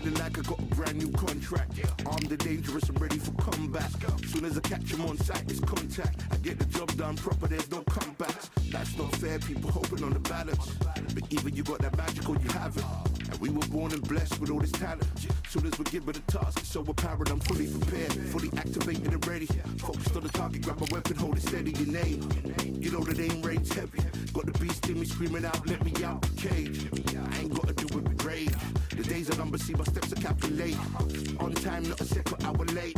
feeling like I got a brand new contract. Armed and dangerous and ready for combat. Soon as I catch him on sight, it's contact. I get the job done proper, there's no comebacks. That's not fair, people hoping on the balance. But either you got that magic or you haven't. And we were born and blessed with all this talent. Soon as we're given a task, it's so apparent I'm fully prepared, fully activated and ready. Focused on the target, grab my weapon, hold it steady, your name. You know the name rains heavy. Got the beast in me screaming out, let me out the cage. I ain't gotta do it with rage. The days are numbered, see my steps are calculate. On time, not a second hour late.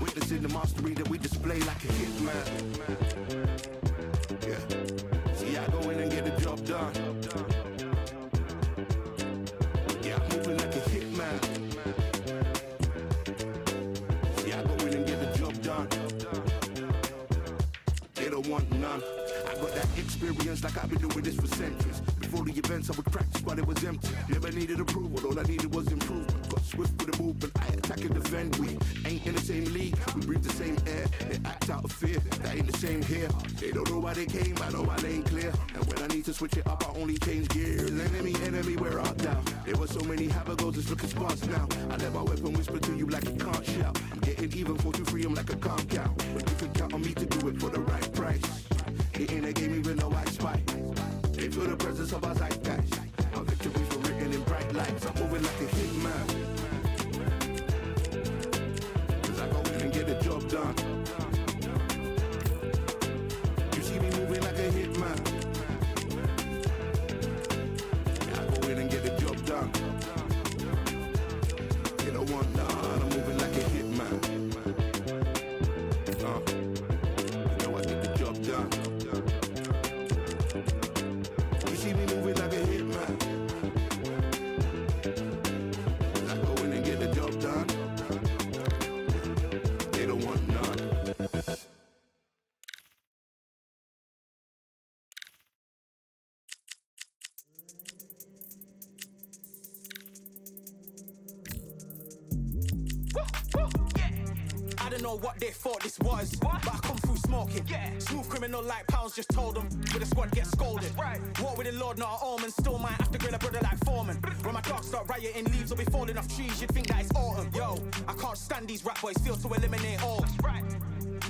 Witnessing the mastery that we display like a hitman. Yeah. See, I go in and get the job done. Yeah, I'm moving like a hitman. See, I go in and get the job done. They don't want none. I got that experience like I've been doing this for centuries. Before the events I would practice while it was empty. Never needed approval, all I needed was improvement. Got swift with the movement, I attack and defend. We ain't in the same league, we breathe the same air. They act out of fear, that ain't the same here. They don't know why they came, I know my lane clear. And when I need to switch it up, I only change gears. Enemy, where art thou? There were so many habagos, it's looking sparse now. I let my weapon whisper to you like you can't shout. I'm getting even 4-2-3, I'm like a calm cow. But you can count on me to do it for the right price. It ain't a game even though I spy. They feel the presence of our zeitgeist. Our victories were written in bright lights. I'm moving like a hitman. Cause I go in and get the job done. You see me moving like a hitman. Yeah, I go in and get the job done. They don't want none. I'm moving like a hitman. You know I get the job done. See me moving like a hitman. I go in and get the job done. They don't want none. I don't know what they thought this was, but I come through smoking. Smooth criminal like pounds, just told them. With a squad get scolded. War with the Lord, not an omen. Still might have to grill a brother like Foreman. When my dogs start rioting, leaves will be falling off trees. You'd think that it's autumn. Yo, I can't stand these rap boys, feel to eliminate all.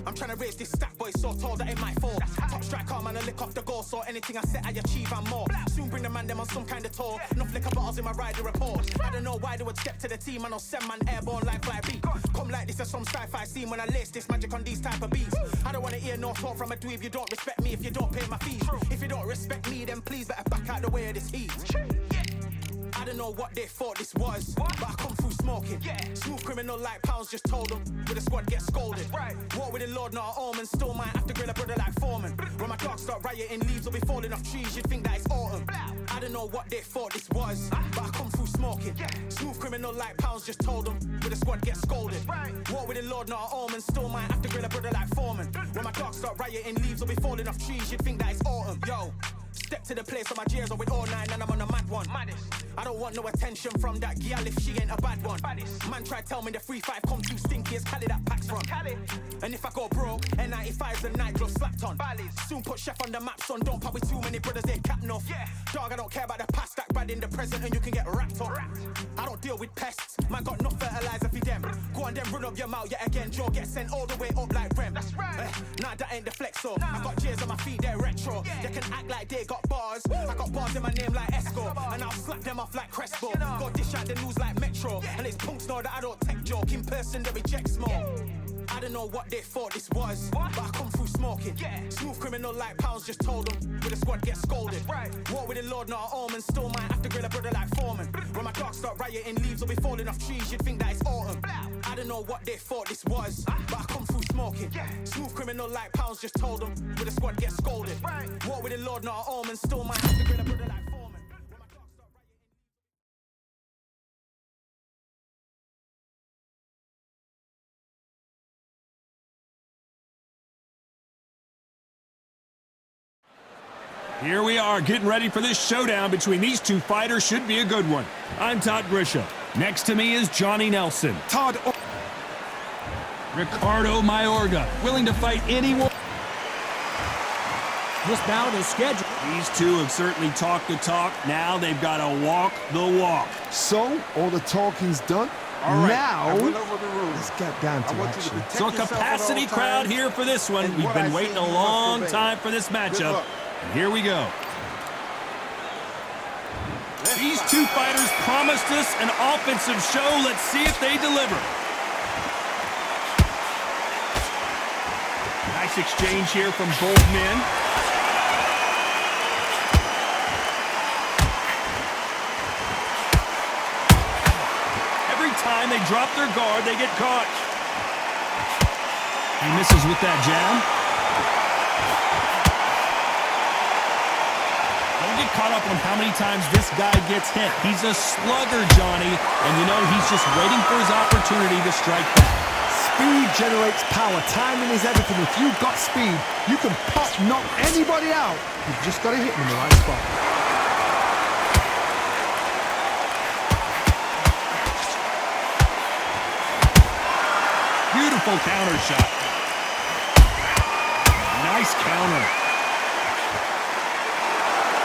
I'm trying to raise this stack, boy, so tall that it might fall. Top striker, man, I lick off the goal, so anything I set, I achieve and more. Soon bring the man them on some kind of tour. Enough liquor bottles in my rider report. I don't know why they would step to the team, and I'll send man airborne like 5B. Come like this as some sci-fi scene when I lace this magic on these type of beats. I don't wanna hear no talk from a dweeb. You don't respect me if you don't pay my fees. If you don't respect me, then please better back out the way of this heat. I don't know what they thought this was, but I come through smoking. Smooth criminal like pounds, just told them. With a squad get scolded. War with the Lord, not an omen. Still might have to grill a brother like Foreman. When my dogs start rioting, leaves will be falling off trees. You'd think that it's autumn. I don't know what they thought this was, but I come through smoking. Smooth criminal like pounds, just told them. With a squad get scolded. War with the Lord, not an omen. Still might have to grill a brother like Foreman. When my dogs start rioting, leaves will be falling off trees. You'd think that it's autumn. Yo. Step to the place on my gears are with all nine and I'm on a mad one. I don't want no attention from that gal if she ain't a bad one. Man try tell me the 3-5 come too stinky as Cali that packs from. And if I go broke, N95's and night gloves slapped on. Soon put chef on the map, son. Don't pop with too many brothers, they cap enough. Dog, I don't care about the past, stack bad in the present and you can get wrapped up. I don't deal with pests, man got no fertilizer for them. Go on then run up your mouth yet again. Joe get sent all the way up like Rem. Nah, that ain't the flex so. I got cheers on my feet, they're retro. They can act like they got bars. I got bars in my name like Esco. And I'll slap them off like Crespo. Go dish out the news like Metro. And it's punks know that I don't take joke. In person they reject smoke. I don't know what they thought this was, but I come through smoking. Smooth criminal like pounds, just told them. With a squad get scolded. War with the Lord, not an omen. Still might have to grill a brother like Foreman. When my dogs start rioting, leaves will be falling off trees. You'd think that it's autumn. I don't know what they thought this was, but I come through smoking. Smooth criminal like pounds, just told them. With a squad get scolded. War with the Lord, not an omen. Still might have to grill a brother like Foreman. Here we are, getting ready for this showdown between these two fighters. Should be a good one. I'm Todd Grisham. Next to me is Johnny Nelson. Ricardo Mayorga, willing to fight anyone. This bout is scheduled. These two have certainly talked the talk. Now they've got to walk the walk. So, all the talking's done. All right, now, let's get down to action. So a capacity crowd here for this one. We've been waiting a long time for this matchup. And here we go. These two fighters promised us an offensive show. Let's see if they deliver. Nice exchange here from both men. Every time they drop their guard, they get caught. He misses with that jab. Don't get caught up on how many times this guy gets hit. He's a slugger, Johnny, and you know he's just waiting for his opportunity to strike back. Speed generates power. Timing is everything. If you've got speed, you can pop, knock anybody out. You've just got to hit them in the right spot. Beautiful counter shot. Nice counter.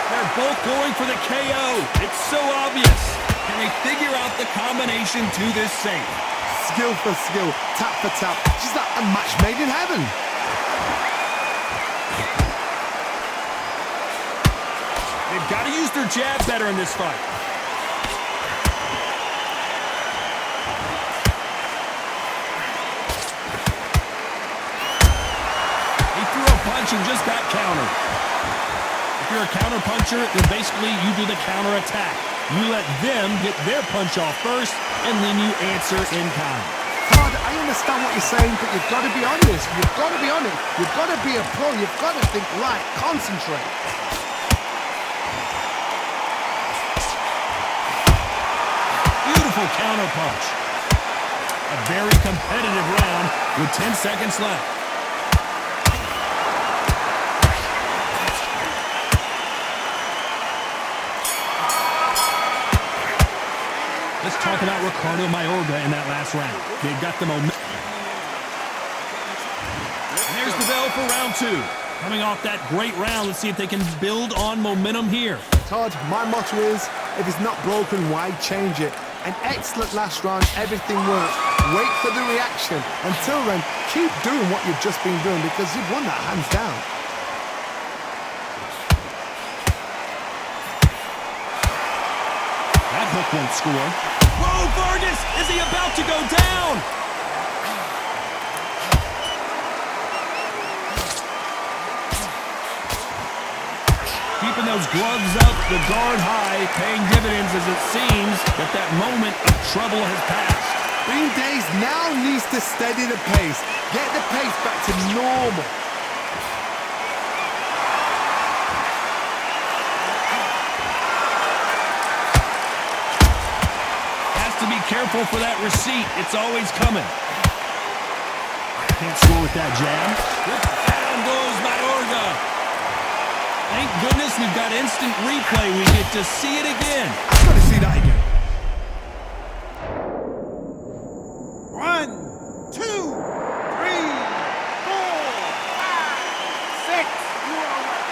They're both going for the KO. It's so obvious. Can they figure out the combination to this safe? Skill for skill, tap for tap. Just like a match made in heaven. They've got to use their jab better in this fight. He threw a punch and just got countered. If you're a counter puncher, then basically you do the counter attack. You let them get their punch off first, and then you answer in kind. Todd, I understand what you're saying, but you've got to be honest. You've got to be honest. You've got to be a pro. You've got to think right. Concentrate. Beautiful counter punch. A very competitive round with 10 seconds left. Let's talk about Ricardo Mayorga in that last round. They got the momentum. There's the bell for round two. Coming off that great round, let's see if they can build on momentum here. Todd, my motto is, if it's not broken, why change it? An excellent last round, everything works. Wait for the reaction. Until then, keep doing what you've just been doing because you've won that hands down. That hook won't score. Whoa, Vargas! Is he about to go down? Keeping those gloves up, the guard high, paying dividends as it seems that moment of trouble has passed. Green Days now needs to steady the pace. Get the pace back to normal. Careful for that receipt. It's always coming. Can't score with that jab. Down goes Mayorga. Thank goodness we've got instant replay. We get to see it again. I've got to see that again. 1, 2, 3, 4, 5, 6. You are right.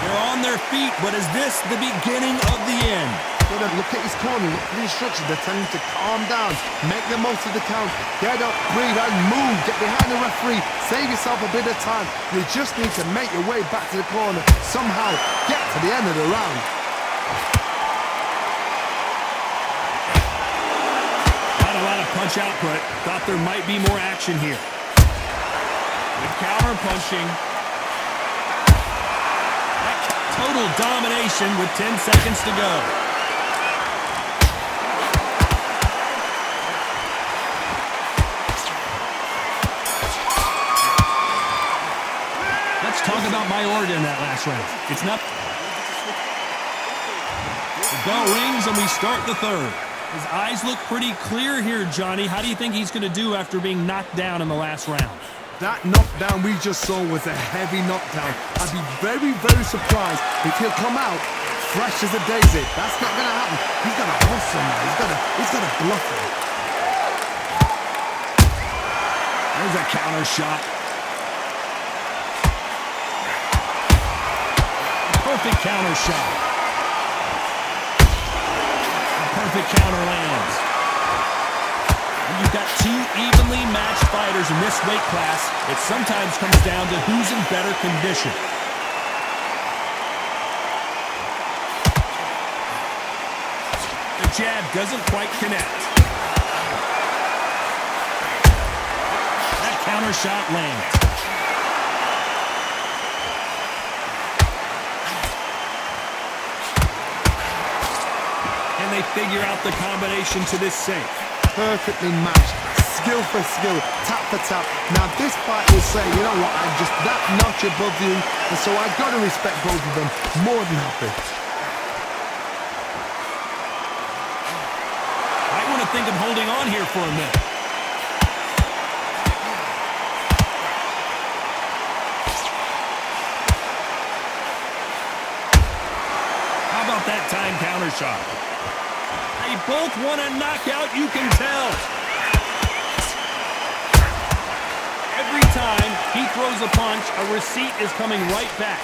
They're on their feet, but is this the beginning of the end? Look at his corner, look at the instructions. They're telling him to calm down, make the most of the count, get up, breathe, and move. Get behind the referee, save yourself a bit of time. You just need to make your way back to the corner. Somehow, get to the end of the round. Not a lot of punch output. Thought there might be more action here. Good counter punching. Total domination with 10 seconds to go. Let's talk about Mayorga in that last round. It's not. The bell rings and we start the third. His eyes look pretty clear here, Johnny. How do you think he's going to do after being knocked down in the last round? That knockdown we just saw was a heavy knockdown. I'd be very, very surprised if he'll come out fresh as a daisy. That's not going to happen. He's going to hustle now. He's going to bluff him. There's a counter shot. Perfect counter shot. Perfect counter lands. When you've got two evenly matched fighters in this weight class, it sometimes comes down to who's in better condition. The jab doesn't quite connect. That counter shot lands. And they figure out the combination to this safe. Perfectly matched, skill for skill, tap for tap. Now this fight will say, you know what, I'm just that notch above you, and so I've got to respect both of them more than happy. I want to think of holding on here for a minute. How about that time counter shot? They both want a knockout, you can tell. Every time he throws a punch, a receipt is coming right back.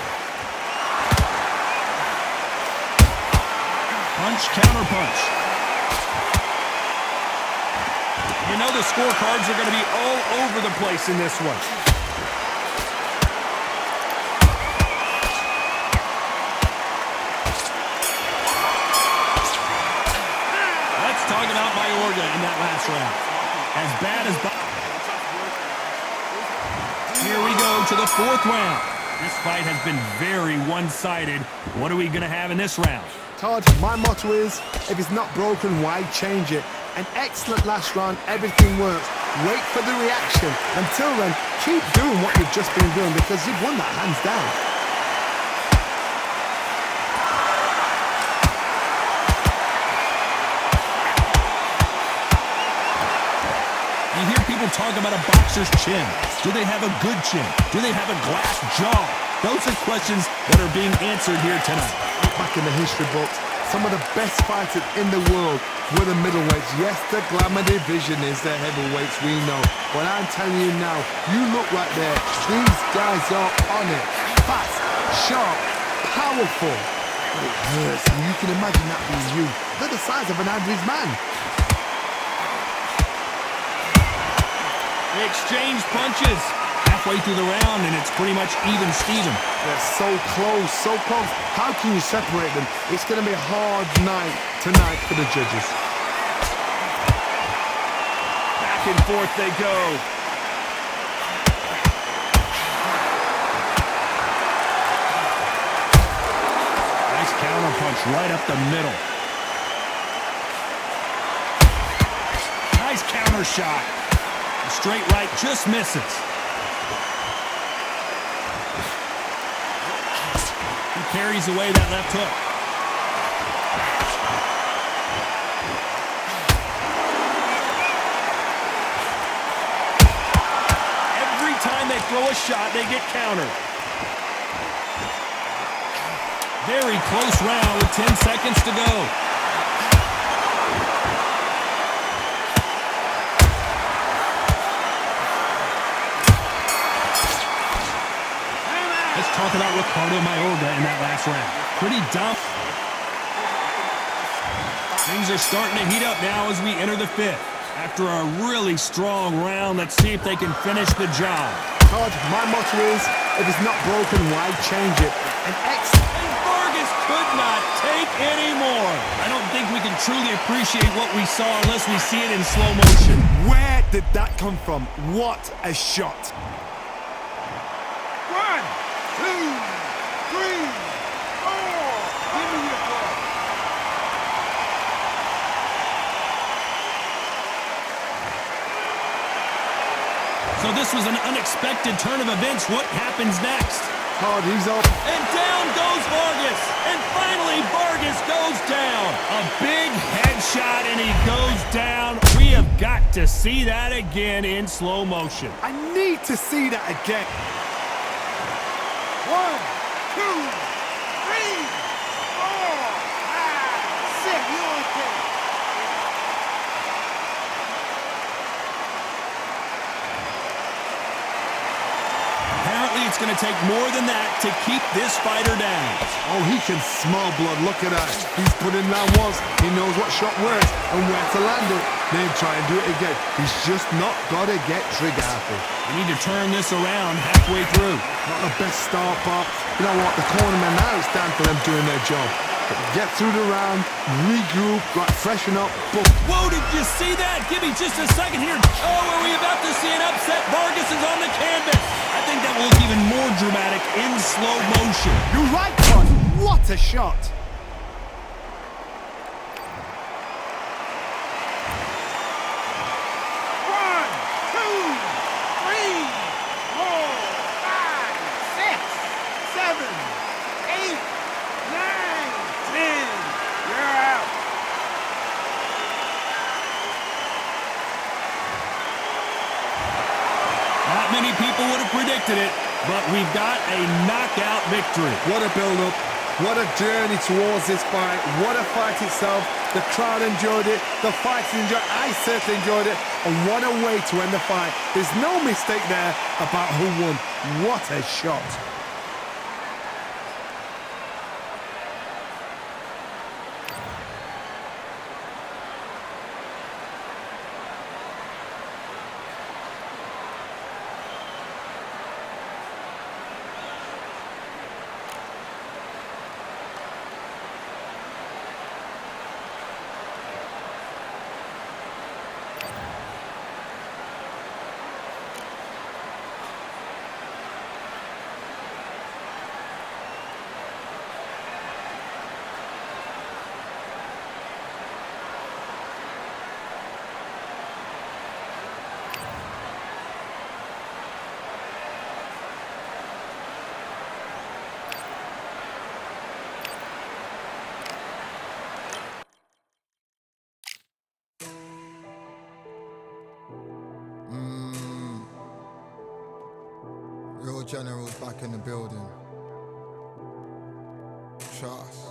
Punch, counter punch. You know the scorecards are going to be all over the place in this one. Talking about Mayorga in that last round. As bad as... Here we go to the fourth round. This fight has been very one-sided. What are we going to have in this round? Todd, my motto is, if it's not broken, why change it? An excellent last round, everything works. Wait for the reaction. Until then, keep doing what you've just been doing because you've won that hands down. You hear people talk about a boxer's chin. Do they have a good chin? Do they have a glass jaw? Those are questions that are being answered here tonight. Back in the history books, some of the best fighters in the world were the middleweights. Yes, the glamour division is the heavyweights, we know. But I'm telling you now, you look right there. These guys are on it. Fast, sharp, powerful. But it hurts, and you can imagine that being you. They're the size of an average man. They exchange punches halfway through the round, and it's pretty much even Steven. They're so close, so close. How can you separate them? It's going to be a hard night tonight for the judges. Back and forth they go. Nice counter punch right up the middle. Nice counter shot. The straight right just misses. He parries away that left hook. Every time they throw a shot, they get countered. Very close round with 10 seconds to go. Let's talk about Ricardo Mayorga in that last round. Pretty dumb. Things are starting to heat up now as we enter the fifth. After a really strong round, let's see if they can finish the job. Todd, my motto is, if it's not broken, why change it? And Vargas could not take any more. I don't think we can truly appreciate what we saw unless we see it in slow motion. Where did that come from? What a shot. 1, 2, 3, 4. Give me your ball. So this was an unexpected turn of events. What happens next? Todd, he's up. And down goes Vargas. And finally, Vargas goes down. A big headshot, and he goes down. We have got to see that again in slow motion. I need to see that again. 1, 2, 3, 4, 5, 6. You okay? going to take more than that to keep this fighter down. Oh, he can smell blood. Look at that. He's put in that once. He knows what shot works and where to land it. Then try and do it again. He's just not got to get trigger happy. We need to turn this around halfway through. Not the best start, but you know what? The cornermen now, it's down to them doing their job. Get through the round, regroup, right, freshen up, boom. Whoa, did you see that? Give me just a second here. Oh, are we about to see an upset? Vargas is on the canvas. I think that will look even more dramatic in slow motion. You're right, Con. What a shot. Many people would have predicted it, but we've got a knockout victory. What a build-up. What a journey towards this fight. What a fight itself. The crowd enjoyed it. The fighters enjoyed it. I certainly enjoyed it. And what a way to end the fight. There's no mistake there about who won. What a shot. Real generals back in the building. Trust.